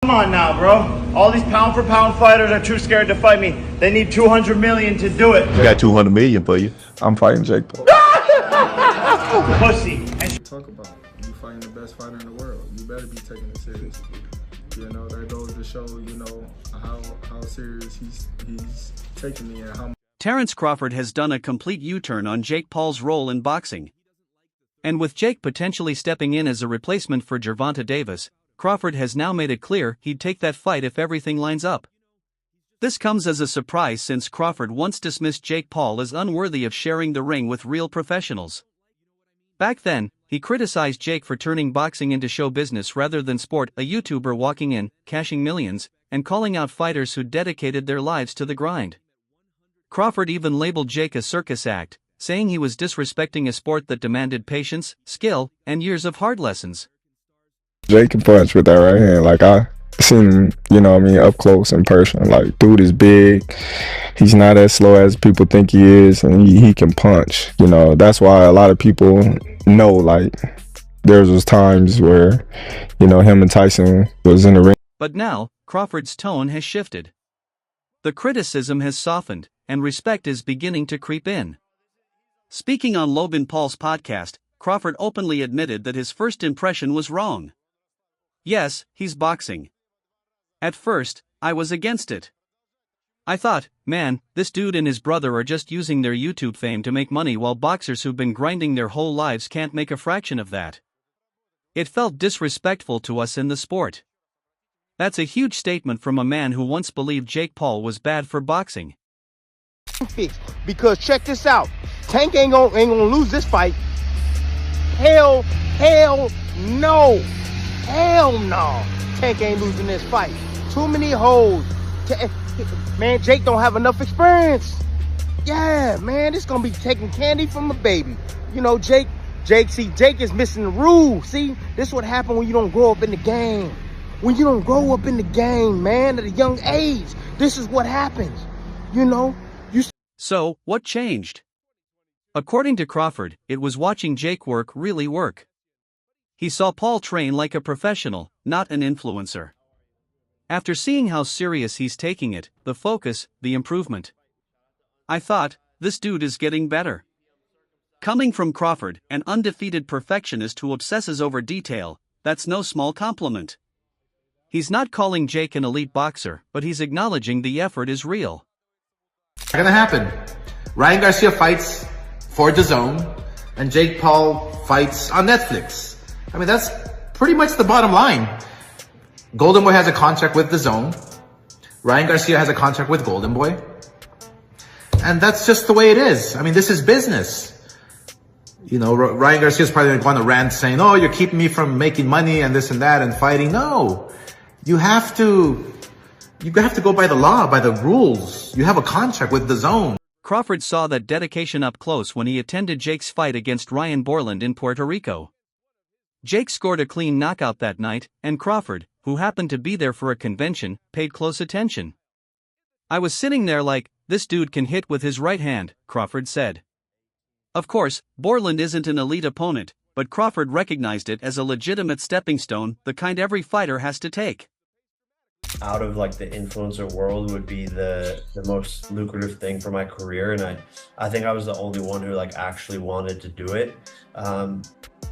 Come on now, bro. All these pound-for-pound fighters are too scared to fight me. They need 200 million to do it. I got 200 million for you. I'm fighting Jake Paul. Pussy. Talk about you fighting the best fighter in the world. You better be taking it seriously. You know, that goes to show, you know, how serious he's taking me and how. Terence Crawford has done a complete U-turn on Jake Paul's role in boxing. And with Jake potentially stepping in as a replacement for Gervonta Davis, Crawford has now made it clear he'd take that fight if everything lines up. This comes as a surprise since Crawford once dismissed Jake Paul as unworthy of sharing the ring with real professionals. Back then, he criticized Jake for turning boxing into show business rather than sport, a YouTuber walking in, cashing millions, and calling out fighters who dedicated their lives to the grind. Crawford even labeled Jake a circus act, saying he was disrespecting a sport that demanded patience, skill, and years of hard lessons. Jake can punch with that right hand. Like, I seen him, you know what I mean, up close in person. Like, dude is big. He's not as slow as people think he is, and he can punch. You know, that's why a lot of people know, like, there's those times where, you know, him and Tyson was in the ring. But now, Crawford's tone has shifted. The criticism has softened, and respect is beginning to creep in. Speaking on Logan Paul's podcast, Crawford openly admitted that his first impression was wrong. Yes, he's boxing. At first, I was against it. I thought, man, this dude and his brother are just using their YouTube fame to make money while boxers who've been grinding their whole lives can't make a fraction of that. It felt disrespectful to us in the sport. That's a huge statement from a man who once believed Jake Paul was bad for boxing. Because check this out, Tank ain't gonna lose this fight. Hell no. Hell no. Tank ain't losing this fight. Too many holes. Man, Jake don't have enough experience. Yeah, man, this gonna be taking candy from a baby. You know, Jake is missing the rules. See, this is what happened when you don't grow up in the game. When you don't grow up in the game, man, at a young age, this is what happens. You know? So, what changed? According to Crawford, it was watching Jake really work. He saw Paul train like a professional, not an influencer. After seeing how serious he's taking it, the focus, the improvement. I thought, this dude is getting better. Coming from Crawford, an undefeated perfectionist who obsesses over detail, that's no small compliment. He's not calling Jake an elite boxer, but he's acknowledging the effort is real. It's gonna happen. Ryan Garcia fights for DAZN, and Jake Paul fights on Netflix. I mean, that's pretty much the bottom line. Golden Boy has a contract with DAZN. Ryan Garcia has a contract with Golden Boy. And that's just the way it is. I mean, this is business. You know, Ryan Garcia's probably going to rant saying, oh, you're keeping me from making money and this and that and fighting. No, you have to go by the law, by the rules. You have a contract with DAZN. Crawford saw that dedication up close when he attended Jake's fight against Ryan Borland in Puerto Rico. Jake scored a clean knockout that night, and Crawford, who happened to be there for a convention, paid close attention. I was sitting there like, this dude can hit with his right hand, Crawford said. Of course, Borland isn't an elite opponent, but Crawford recognized it as a legitimate stepping stone, the kind every fighter has to take. Out of like the influencer world would be the most lucrative thing for my career, and I think I was the only one who like actually wanted to do it,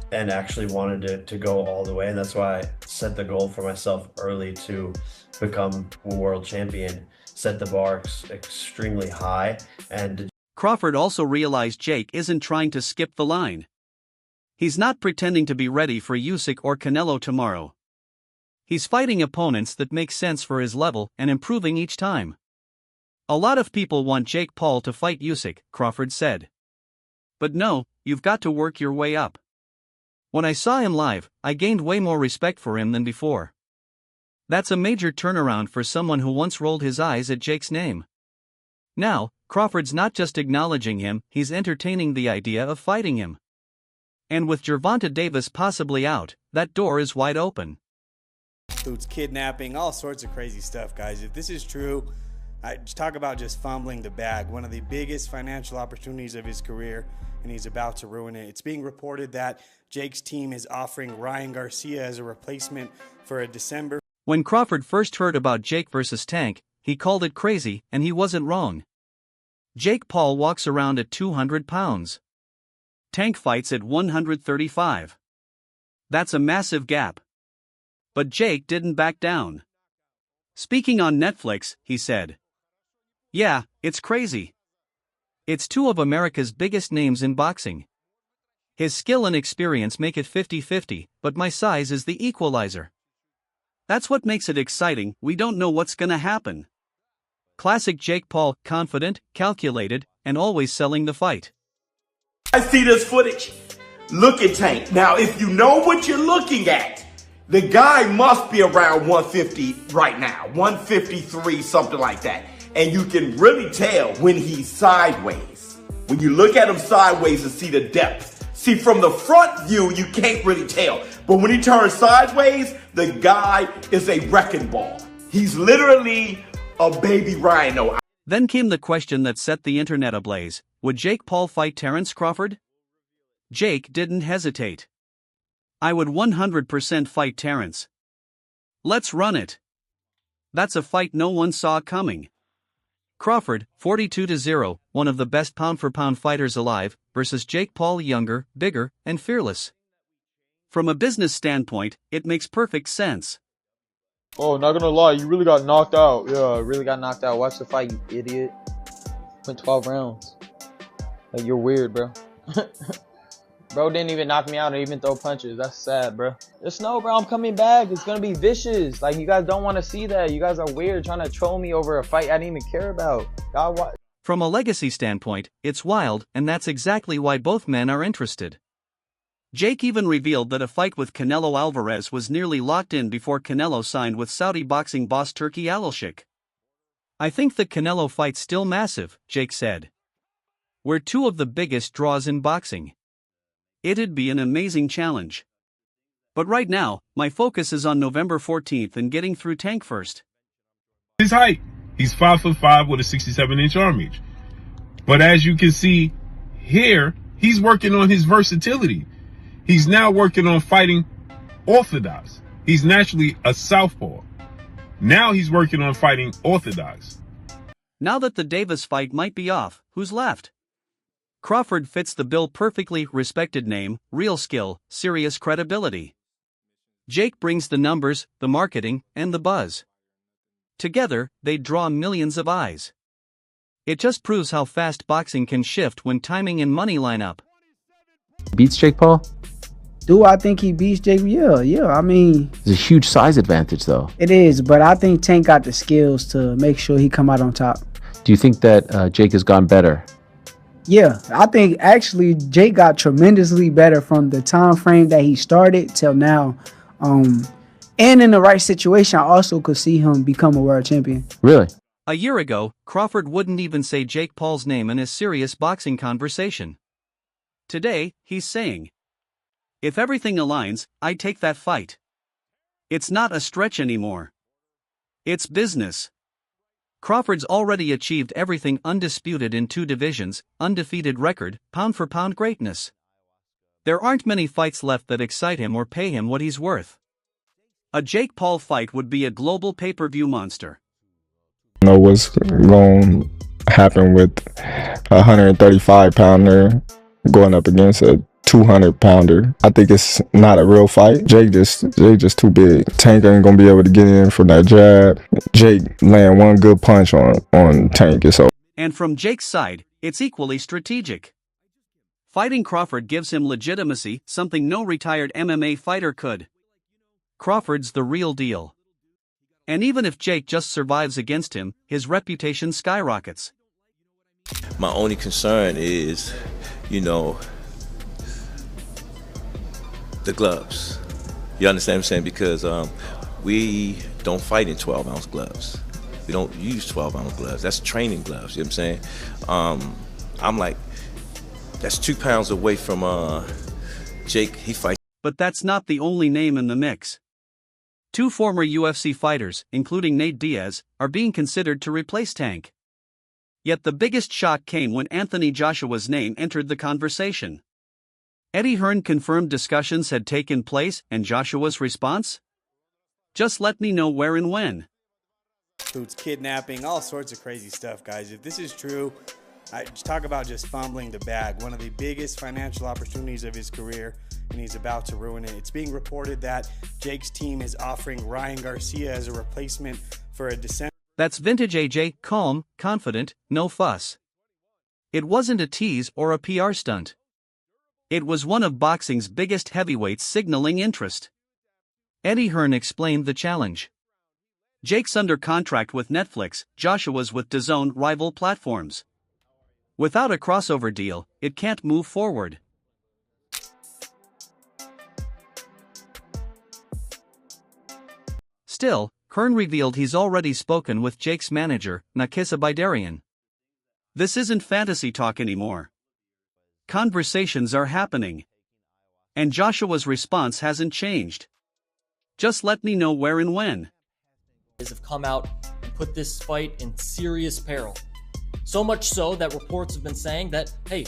and actually wanted to go all the way, and that's why I set the goal for myself early to become a world champion, set the bar extremely high. And Crawford also realized Jake isn't trying to skip the line. He's not pretending to be ready for Usyk or Canelo tomorrow. He's fighting opponents that make sense for his level and improving each time. A lot of people want Jake Paul to fight Usyk, Crawford said. But no, you've got to work your way up. When I saw him live, I gained way more respect for him than before. That's a major turnaround for someone who once rolled his eyes at Jake's name. Now, Crawford's not just acknowledging him, he's entertaining the idea of fighting him. And with Gervonta Davis possibly out, that door is wide open. Includes kidnapping, all sorts of crazy stuff, guys. If this is true, talk about just fumbling the bag. One of the biggest financial opportunities of his career, and he's about to ruin it. It's being reported that Jake's team is offering Ryan Garcia as a replacement for a December When Crawford first heard about Jake versus Tank, he called it crazy, and he wasn't wrong. Jake Paul walks around at 200 pounds. Tank fights at 135. That's a massive gap. But Jake didn't back down. Speaking on Netflix, he said, "Yeah, it's crazy. It's two of America's biggest names in boxing. His skill and experience make it 50-50, but my size is the equalizer. That's what makes it exciting. We don't know what's gonna happen." Classic Jake Paul, confident, calculated, and always selling the fight. I see this footage. Look at Tank. Now, if you know what you're looking at, the guy must be around 150 right now, 153, something like that. And you can really tell when he's sideways. When you look at him sideways and see the depth. See, from the front view, you can't really tell. But when he turns sideways, the guy is a wrecking ball. He's literally a baby rhino. Then came the question that set the internet ablaze. Would Jake Paul fight Terence Crawford? Jake didn't hesitate. "I would 100% fight Terence. Let's run it." That's a fight no one saw coming. Crawford, 42-0, one of the best pound-for-pound fighters alive, versus Jake Paul, younger, bigger, and fearless. From a business standpoint, it makes perfect sense. Oh, not gonna lie, you really got knocked out. Yeah, I really got knocked out. Watch the fight, you idiot. Went 12 rounds. Like, you're weird, bro. Bro didn't even knock me out or even throw punches. That's sad, bro. Just know, bro, I'm coming back. It's gonna be vicious. Like, you guys don't want to see that. You guys are weird trying to troll me over a fight I didn't even care about. God, From a legacy standpoint, it's wild, and that's exactly why both men are interested. Jake even revealed that a fight with Canelo Alvarez was nearly locked in before Canelo signed with Saudi boxing boss Turki Al-Sheikh. "I think the Canelo fight's still massive," Jake said. "We're two of the biggest draws in boxing. It'd be an amazing challenge. But right now, my focus is on November 14th and getting through Tank first." His height. He's 5'5" with a 67-inch arm reach. But as you can see here, he's working on his versatility. He's now working on fighting orthodox. He's naturally a southpaw. Now he's working on fighting orthodox. Now that the Davis fight might be off, who's left? Crawford fits the bill perfectly. Respected name, real skill, serious credibility. Jake brings the numbers, the marketing, and the buzz. Together, they draw millions of eyes. It just proves how fast boxing can shift when timing and money line up. Beats Jake Paul? Do I think he beats Jake? Yeah. I mean, There's a huge size advantage, though. it is, but I think Tank got the skills to make sure he come out on top. Do you think that Jake has gone better? Yeah, I think actually Jake got tremendously better from the time frame that he started till now. And in the right situation, I also could see him become a world champion. Really? A year ago, Crawford wouldn't even say Jake Paul's name in a serious boxing conversation. Today, he's saying, "If everything aligns, I take that fight." It's not a stretch anymore. It's business. Crawford's already achieved everything: undisputed in 2 divisions, undefeated record, pound-for-pound greatness. There aren't many fights left that excite him or pay him what he's worth. A Jake Paul fight would be a global pay-per-view monster. You know what's going to happen with a 135-pounder going up against a 200-pounder. I think it's not a real fight. Jake just too big. Tank ain't gonna be able to get in from that jab. Jake land one good punch on Tank. So. And from Jake's side, it's equally strategic. Fighting Crawford gives him legitimacy, something no retired MMA fighter could. Crawford's the real deal. And even if Jake just survives against him, his reputation skyrockets. My only concern is, the gloves. You understand what I'm saying? Because we don't fight in 12-ounce gloves. We don't use 12-ounce gloves. That's training gloves, you know what I'm saying? I'm like, that's 2 pounds away from Jake. He fights. But that's not the only name in the mix. 2 former UFC fighters, including Nate Diaz, are being considered to replace Tank. Yet the biggest shock came when Anthony Joshua's name entered the conversation. Eddie Hearn confirmed discussions had taken place, and Joshua's response? Just let me know where and when. Includes kidnapping, all sorts of crazy stuff, guys. If this is true, talk about just fumbling the bag. One of the biggest financial opportunities of his career, and he's about to ruin it. It's being reported that Jake's team is offering Ryan Garcia as a replacement for a December. That's vintage AJ, calm, confident, no fuss. It wasn't a tease or a PR stunt. It was one of boxing's biggest heavyweights signaling interest. Eddie Hearn explained the challenge. Jake's under contract with Netflix, Joshua's with DAZN rival platforms. Without a crossover deal, it can't move forward. Still, Hearn revealed he's already spoken with Jake's manager, Nakisa Bidarian. This isn't fantasy talk anymore. Conversations are happening. And Joshua's response hasn't changed. Just let me know where and when. Have come out and put this fight in serious peril. So much so that reports have been saying that, hey,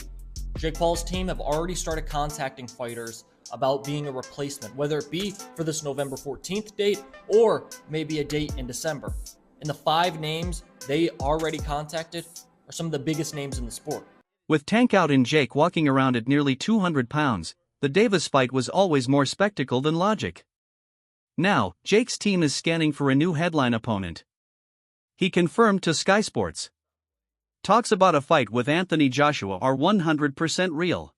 Jake Paul's team have already started contacting fighters about being a replacement, whether it be for this November 14th date or maybe a date in December. And the 5 names they already contacted are some of the biggest names in the sport. With Tank out and Jake walking around at nearly 200 pounds, the Davis fight was always more spectacle than logic. Now, Jake's team is scanning for a new headline opponent. He confirmed to Sky Sports. Talks about a fight with Anthony Joshua are 100% real.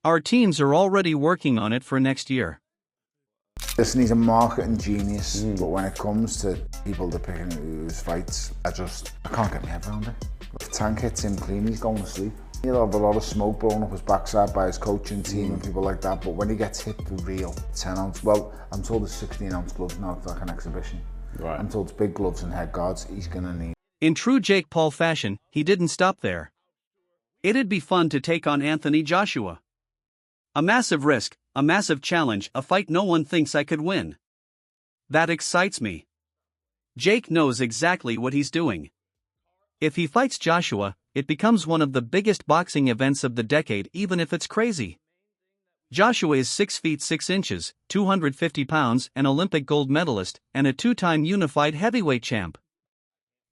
Our teams are already working on it for next year. Listen, he's a marketing genius, but when it comes to people depicting his fights, I can't get my head around it. If Tank hits him clean, he's going to sleep. He'll have a lot of smoke blowing up his backside by his coaching team and people like that, but when he gets hit the real 10-ounce, well, I'm told it's 16-ounce gloves now, it's like an exhibition. Right. I'm told it's big gloves and head guards he's going to need. In true Jake Paul fashion, he didn't stop there. It'd be fun to take on Anthony Joshua. A massive risk, a massive challenge, a fight no one thinks I could win. That excites me. Jake knows exactly what he's doing. If he fights Joshua, it becomes one of the biggest boxing events of the decade, even if it's crazy. Joshua is 6 feet 6 inches, 250 pounds, an Olympic gold medalist, and a 2-time unified heavyweight champ.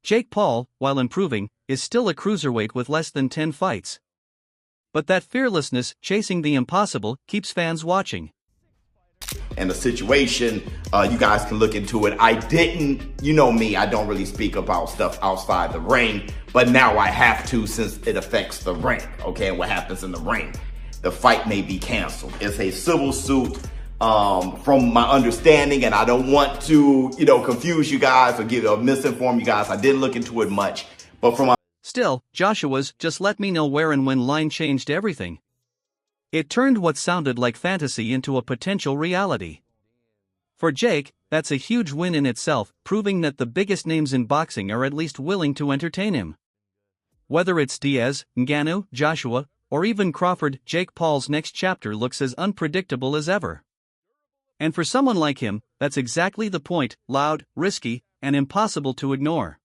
Jake Paul, while improving, is still a cruiserweight with less than 10 fights. But that fearlessness, chasing the impossible, keeps fans watching. And the situation, you guys can look into it. I didn't, you know me, I don't really speak about stuff outside the ring, but now I have to since it affects the ring, okay, and what happens in the ring. The fight may be canceled. It's a civil suit from my understanding, and I don't want to, confuse you guys or misinform you guys. I didn't look into it much, but from my Still, Joshua's just let me know where and when line changed everything. It turned what sounded like fantasy into a potential reality. For Jake, that's a huge win in itself, proving that the biggest names in boxing are at least willing to entertain him. Whether it's Diaz, Ngannou, Joshua, or even Crawford, Jake Paul's next chapter looks as unpredictable as ever. And for someone like him, that's exactly the point: loud, risky, and impossible to ignore.